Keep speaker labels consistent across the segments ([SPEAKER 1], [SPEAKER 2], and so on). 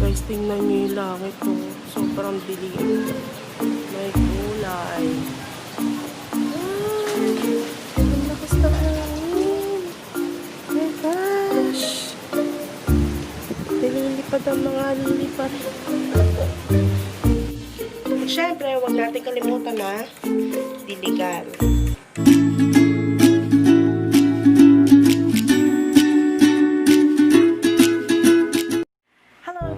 [SPEAKER 1] Guys, tingnan nyo yung langit ko. Sobrang dilim. May kulay. Ay, ang lakas na hangin. My gosh. Nililipad ang mga lilipad. Siyempre, huwag natin kalimutan na diligan.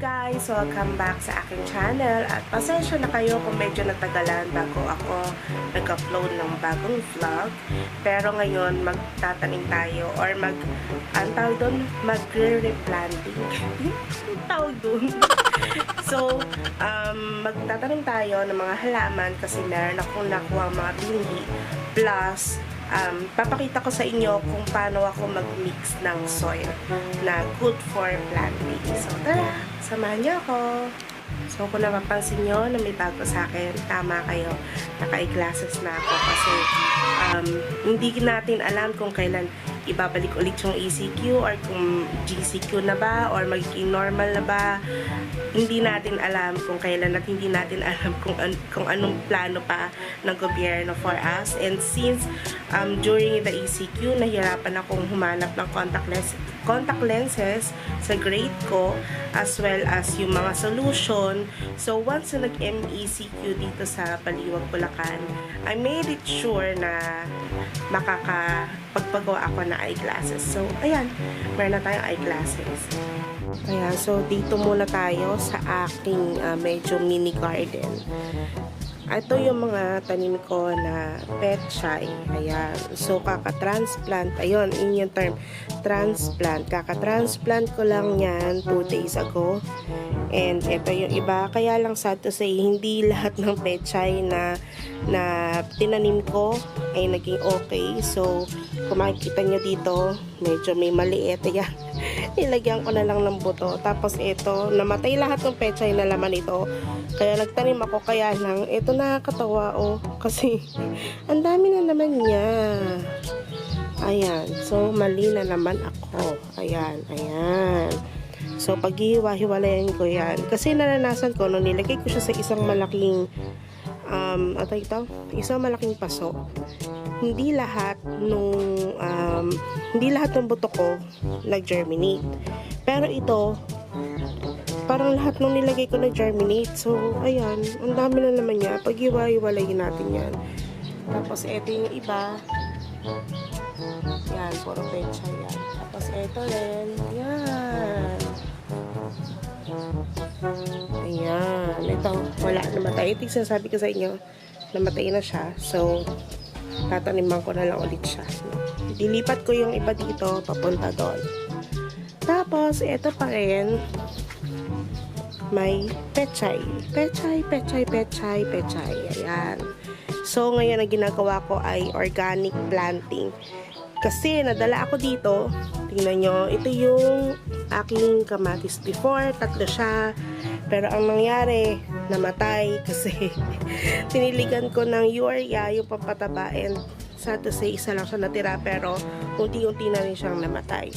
[SPEAKER 1] Guys, welcome back sa aking channel at pasensya na kayo kung medyo natagalan bago ako nag-upload ng bagong vlog, pero ngayon magtatanim tayo or magre-replanting tawag dun. So, magtatanim tayo ng mga halaman kasi meron akong nakuha mga binhi, plus papakita ko sa inyo kung paano ako mag-mix ng soil na good for planting. So, tara! Samahan niyo ako! So, kung napapansin nyo na may bago sa akin, tama kayo. Naka-eyeglasses na ako kasi hindi natin alam kung kailan ibabalik ulit yung ECQ or kung GCQ na ba or magiging normal na ba. Hindi natin alam kung kailan at hindi natin alam kung anong plano pa ng gobyerno for us. And since during the ECQ, nahirapan akong humanap ng contact lenses sa grade ko as well as yung mga solution. So once na nag-MECQ dito sa Baliwag, Bulacan, I made it sure na makakapagpagawa ako na eyeglasses. So ayan, meron na tayong eyeglasses. Ayan, so dito muna tayo sa aking medyo mini garden. Ito yung mga tanim ko na pechay. Ayan. So, kaka-transplant. Ayun, yun yung term. Transplant. Kaka-transplant ko lang yan 2 days ago. And ito yung iba. Kaya lang sad to say, hindi lahat ng pechay na tinanim ko ay naging okay. So, kung makikita nyo dito, medyo may maliit. Ayan. Nilagyan ko na lang ng buto. Tapos ito, namatay lahat ng pechay na laman ito. Kaya nagtanim ako, kaya lang, ito nakakatawa, oh. Kasi, ang dami na naman niya. Ayan. So, mali na naman ako. Ayan, ayan. So, paghihiwa-hiwalayan ko yan. Kasi naranasan ko, nung nilagay ko siya sa isang malaking, isang malaking paso. Hindi lahat ng buto ko nag-germinate. Pero ito, parang lahat nung nilagay ko nag-germinate. So, ayan, ang dami na naman niya. Pag-iwa-iwalayin natin yan. Tapos, ito yung iba. Yan, puro pecha yan. Tapos, ito rin. Yan. Ayan. Ito, wala, namatay. Ito yung sinasabi ko sa inyo, namatay na siya. So, tataniman ko na lang ulit siya. Dilipat ko yung iba dito, papunta doon. Tapos, ito pa rin, may pechay. Pechay. Ayan. So, ngayon ang ginagawa ko ay organic planting. Kasi, nadala ako dito. Tingnan nyo, ito yung aking kamatis before. 3 siya. Pero ang nangyari, namatay kasi tiniligan ko ng urea, yung pampataba, and sad to say, isa lang siya natira, pero unti-unti na rin siyang namatay.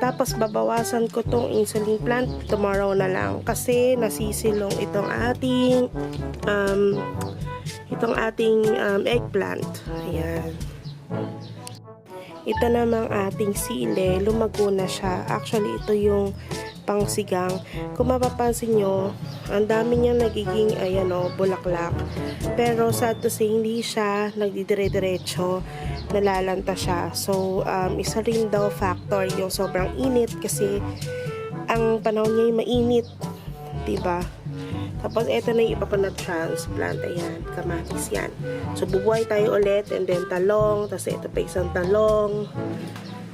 [SPEAKER 1] Tapos babawasan ko tong insulin plant tomorrow na lang kasi nasisilong itong ating eggplant. Ayan. Ito namang ating sile, lumago na siya. Actually, ito yung pangsigang. Kung mapapansin nyo, ang dami niyang nagiging, ayan o, bulaklak. Pero sad to say, hindi siya nagdidire-diretso, nalalanta siya. So, isa rin daw factor yung sobrang init kasi ang panahon niya yung mainit. Diba? Tapos, ito na yung iba ko na transplant. Ayan, kamatis yan. So, bubuhay tayo ulit, and then talong. Tapos, ito pa isang talong.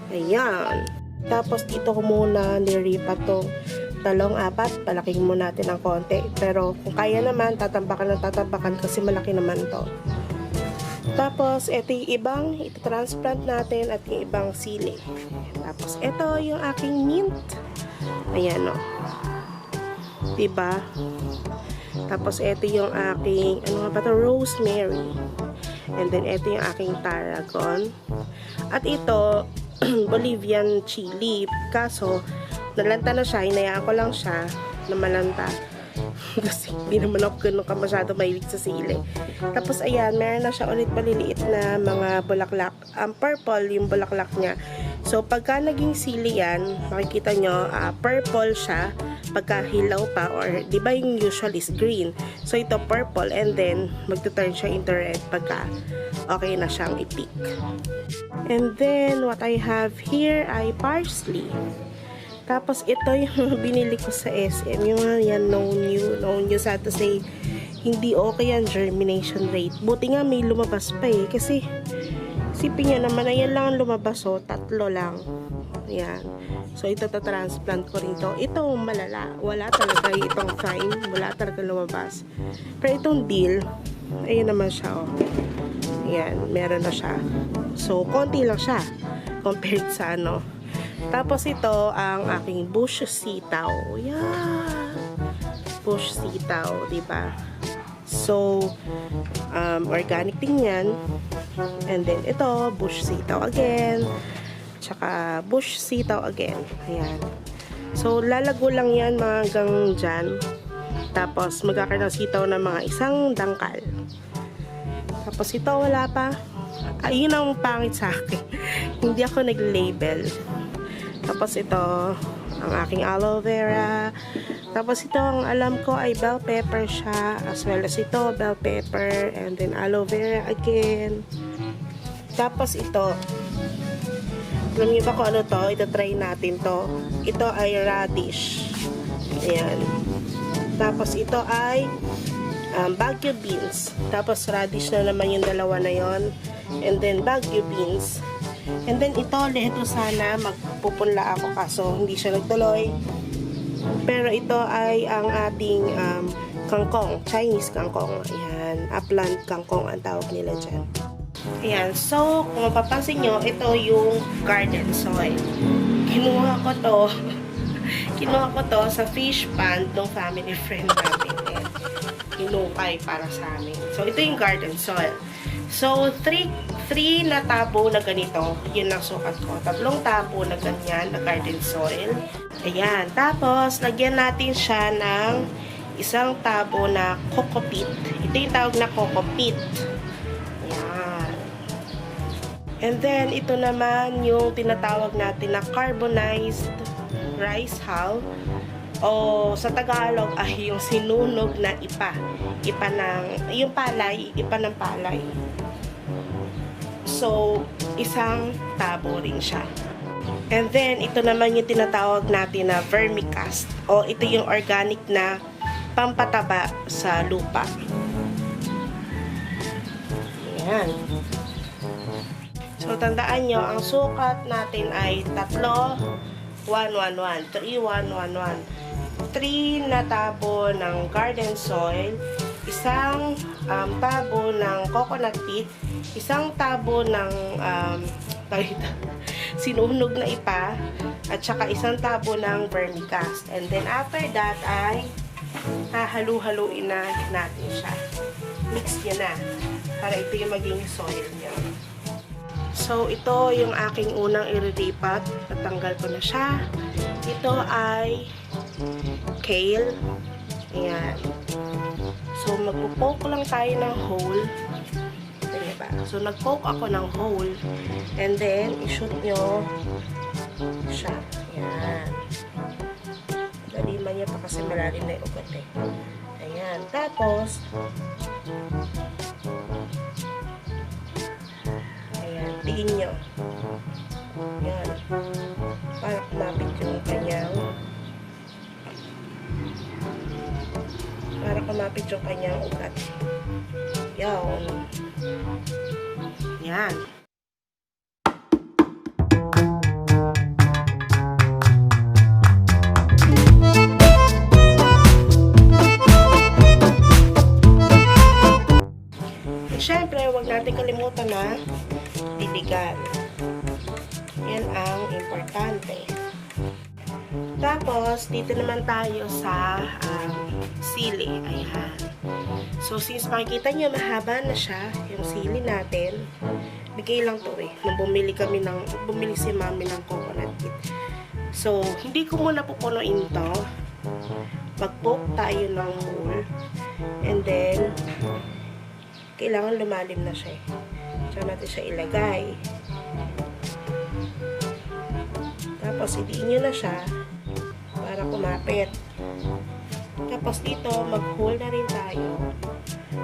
[SPEAKER 1] Ayan. Tapos, dito ko muna niripat tong talong 4. Palaking muna natin ng konti. Pero, kung kaya naman, tatambakan kasi malaki naman to. Tapos, ito yung ibang iti-transplant natin at yung ibang sili. Tapos, ito yung aking mint. Ayan o. Diba? Tapos, ito yung aking, rosemary. And then, ito yung aking tarragon. At ito, Bolivian chili. Kaso, nalanta na siya, hinayaan ko lang siya na malanta. Kasi hindi naman ako ganun ka masyado mahilig sa sili. Tapos ayan, meron na siya ulit maliliit na mga bulaklak. Purple yung bulaklak niya. So pagka naging sili yan, makikita nyo, purple siya pagka hilaw pa, or di ba yung usual is green. So ito purple, and then magtuturn siya into red pagka okay na siyang i-pick. And then what I have here ay parsley. Tapos ito yung binili ko sa SM, yung yan, known you, sad to say, hindi okay yan germination rate. Buti nga may lumabas pa eh, kasi sipin nyo naman, ayan lang ang lumabas, so 3 lang. Ayan. So ito, transplant ko rin to. Ito malala, wala talaga itong fine, wala talaga lumabas. Pero itong deal, ayun naman siya, oh. Ayan, meron na siya. So konti lang siya compared sa ano. Tapos ito ang aking bush sitaw. Yan. Bush sitaw, diba? So, organic din yan. And then ito, bush sitaw again. Tsaka bush sitaw again. Ayan. So, lalago lang yan mga hanggang dyan. Tapos, magkakaroon ng sitaw na mga 1 dangkal. Tapos ito, wala pa. Ayun ang pangit sa akin. Hindi ako nag-label. Tapos ito, ang aking aloe vera. Tapos ito, ang alam ko ay bell pepper siya. As well as ito, bell pepper. And then aloe vera again. Tapos ito, alam niyo ba kung ano to? Ito, try natin to. Ito ay radish. Ayan. Tapos ito ay Baguio beans. Tapos radish na naman yung dalawa na yon. And then Baguio beans. And then ito, leto sana magpupunla ako kaso hindi siya nagtuloy. Pero ito ay ang ating kangkong, Chinese kangkong. Ayan, upland kangkong ang tawag nila dyan. Ayan, so kung mapapansin nyo, ito yung garden soil. Kinuha ko to sa fish pond ng family friend namin. Ayan, inukay para sa amin. So ito yung garden soil. So 3 na tabo na ganito, yun ang sukat ko. 3 tabo na ganyan na garden soil. Ayan. Tapos, lagyan natin siya ng 1 tabo na coco peat. Ito yung tawag na coco peat. Ayan. And then, ito naman yung tinatawag natin na carbonized rice hull. O sa Tagalog ay yung sinunog na ipa. Ipa ng, yung palay, ipa ng palay. So, 1 tabo rin siya. And then, ito naman yung tinatawag natin na vermicast. O ito yung organic na pampataba sa lupa. Ayan. So, tandaan nyo, ang sukat natin ay 3, 1, 1, 1. 3, 1, 1, 1. 3 na tabo ng garden soil, 1 tabo ng coconut peat, 1 tabo ng sinunog na ipa, at saka 1 tabo ng vermicast. And then after that ay hahalu-haluin na natin siya. Mix niya na para ito yung maging soil niya. So ito yung aking unang irilipat. Natanggal ko na siya. Ito ay kale. Ayan. So magpo-poke lang tayo ng hole. Diba? So nag-poke ako ng hole. And then i-shoot nyo siya. Ayan. Laliman niya pa kasi malalim na yung ugat eh. Ayan. Tapos ayan. Tingin nyo. Ayan. Para kumapit yung kanyang ugat. Yan. Yan. Siyempre, huwag natin kalimutan na diligan. Yan ang importante. Tapos, dito naman tayo sa sili. Ayan. So, since makikita nyo, mahaba na siya, yung sili natin. Bigay lang to eh. Nung bumili si mami ng coconut peat. So, hindi ko muna pupunuin to. Mag-poke tayo ng hole. And then, kailangan lumalim na siya. Diyan natin siya ilagay. Tapos, idiin nyo na siya para kumapit. Tapos, dito, mag-hole na rin tayo.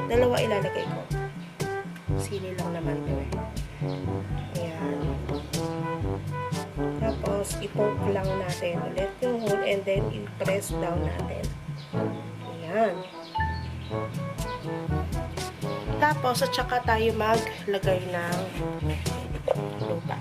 [SPEAKER 1] Dalawa ilalagay ko. Sili lang naman ito eh. Ayan. Tapos, i-poke lang natin ulit yung hole and then i-press down natin. Ayan. Tapos, at saka tayo maglagay ng lupa.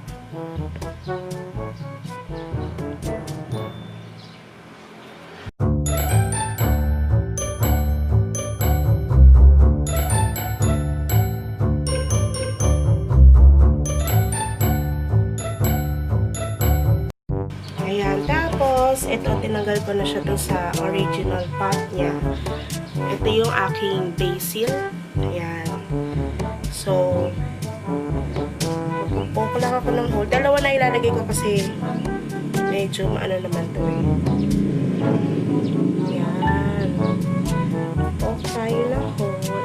[SPEAKER 1] Ayan, tapos, ito, tinanggal ko na siya doon sa original pot niya. Ito yung aking basil. Ayan. So, pupo lang ako ng hole. Dalawa na ilalagay ko kasi medyo maano naman to eh. Ayan. Pupo tayo ng hole.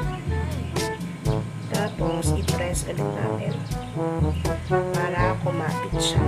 [SPEAKER 1] Tapos, i-press ulit natin para kumapit siya.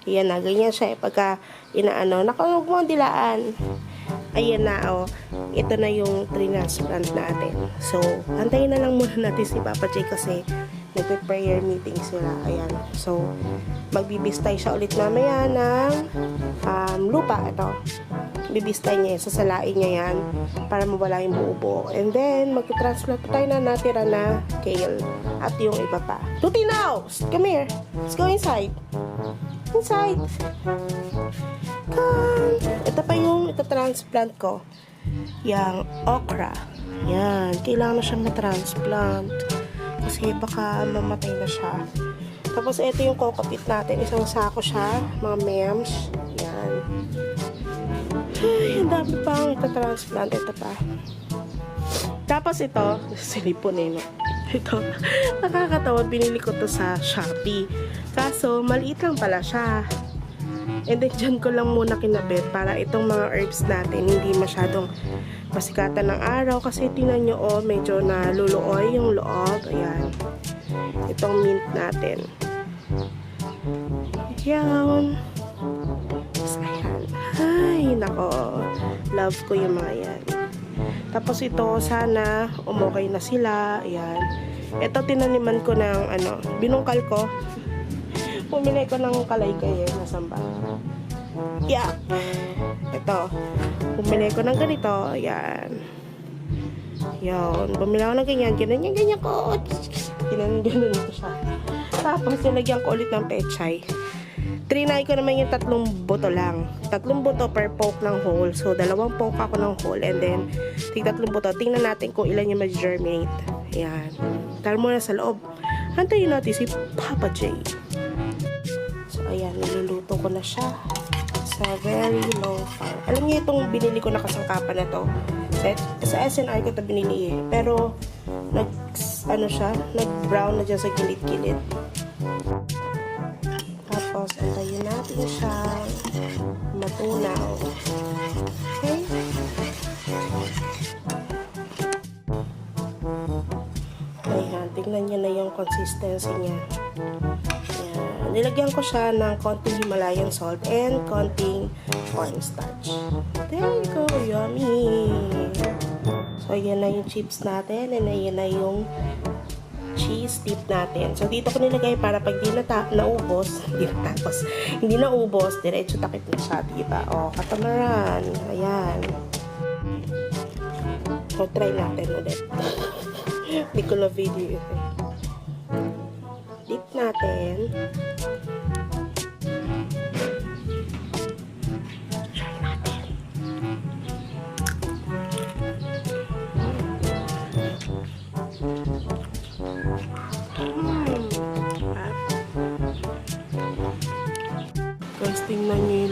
[SPEAKER 1] Ayan na, ganyan siya pagka inaano. Naku, huwag mo dilaan. Ayan na, oh. Ito na yung transplant natin. So, antayin na lang muna natin si Papa J kasi nagpe-prayer meeting sila. Ayan. So, magbibistay siya ulit mamaya ng lupa. Ito. Bibistay niya, sasalain niya yan para mawala yung buo-buo. And then, magta-transplant tayo na natira na kale at yung iba pa. Tuti now! Come here. Let's go inside. Inside. Come. Ito pa yung ito-transplant ko. Yang okra. Yan. Kailangan na siya matransplant. Kasi baka mamatay na siya. Tapos ito yung kokopit natin. Isang sako siya. Mga mems. Yan. Ay, ang dami pang ito-transplant. Ito pa. Tapos ito, silipon eh, no? Ito, nakakatawa. Binili ko to sa Shopee. Kaso, maliit lang pala siya. And then, dyan ko lang muna kinabit para itong mga herbs natin hindi masyadong masikatan ng araw. Kasi tingnan nyo, oh, medyo naluluoy yung loob. Ayan. Itong mint natin. Ayan. Tapos, ayan. Ay, nako. Love ko yung mga yan. Tapos ito, sana umukay na sila. Ayan. Ito, tinaniman ko ng, binungkal ko. Pumili ko ng kalay-kaye na samba. Yeah. Ito. Pumili ko ng ganito. Ayan. Yan. Bumili ako ng ganyan. Ganyan ko. Ganyan ko siya. Tapos, nilagyan ko ulit ng pechay. Trinay ko naman yung 3 buto lang. 3 buto per poke ng hole. So, 2 poke ako ng hole. And then, 3 buto. Tingnan natin kung ilan yung mag-germinate. Ayan. Tara muna sa loob. Hantayin natin si Papa J. So, ayan. Niluluto ko na siya. Sa very low fire. Alam niyo itong binili ko na kasangkapan na to. Sa SNR ko ito binili eh. Pero, nag-brown na dyan sa gilid-gilid. Tapos, antayin natin siya matunaw. Okay? Ayan, tingnan nyo na yung consistency niya. Ayan. Nilagyan ko siya ng konting Himalayan salt and konting cornstarch. There you go, yummy! So, ayan na yung chips natin and ayan na yung cheese dip natin. So, dito ko nilagay para pag hindi naubos, diretso takip na siya, diba? O, katamaran. Ayan. So, try natin ulit. Hindi ko na video ito. Dip natin. Try natin.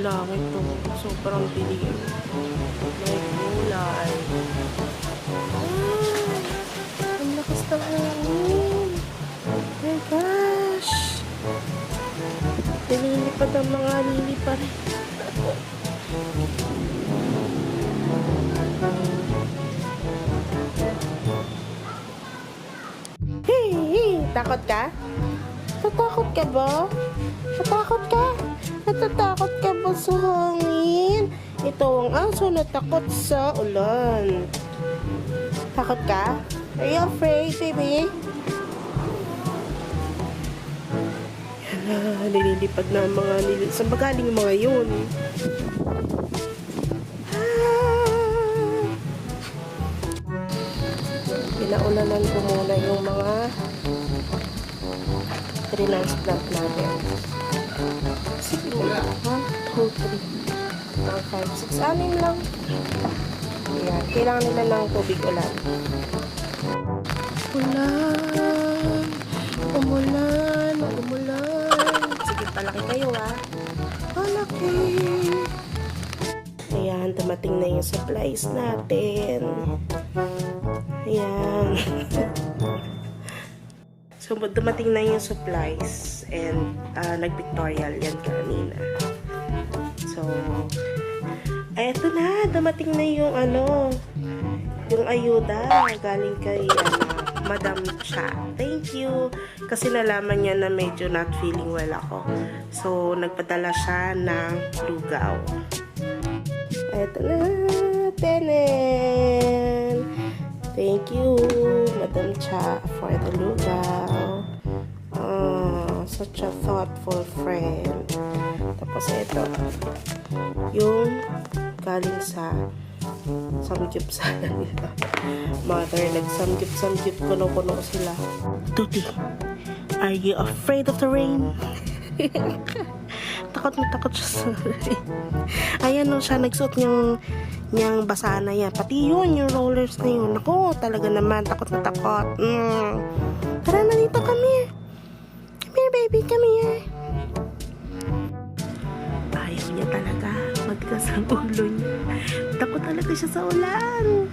[SPEAKER 1] langit to. Sobrang dilim. May kulay. Ang lakas ng hangin. My gosh. Nililipad ang mga lili pa rin. Hey! Takot ka? Natatakot ka ba? Natatakot ka? Natatakot ka ba sa hangin? Ito ang aso na takot sa ulan. Takot ka? Are you afraid, baby? Yan, nililipad na ang mga saan ba galing yung mga yun? Pinaulanan ko muna yung mga transplant natin. Sige muna. 1, 2, 3, 4, 5, 6, 6 lang. Ayan. Kailangan nila ng tubig ulan. Ulan. Umulan. Umulan. Sige, palaki kayo ha. Palaki. Ayan. Dumating na yung supplies natin. Ayan. So, dumating na yung supplies and nag-pictorial yan kanina. So, eto na. Dumating na yung yung ayuda galing kay Madam Cha. Thank you. Kasi nalaman niya na medyo not feeling well ako. So, nagpadala siya ng lugaw. Eto na. Tenen. Thank you, Madam Cha, for the lugaw. Such a thoughtful friend. Tapos ito, yung galing sa samgyupsal nila. Mother, nag-samgyup, kuno-kuno sila. Tuti, are you afraid of the rain? Takot na takot siya sa rain. Ayan no, siya nagsuot niyang basa na yan. Pati yun, yung rollers na yun. Ako, talaga naman, takot na takot. Tara na dito, come here. Come here, baby, come here. Ayaw niya talaga. Matigas ang ulo niya. Takot talaga siya sa ulan.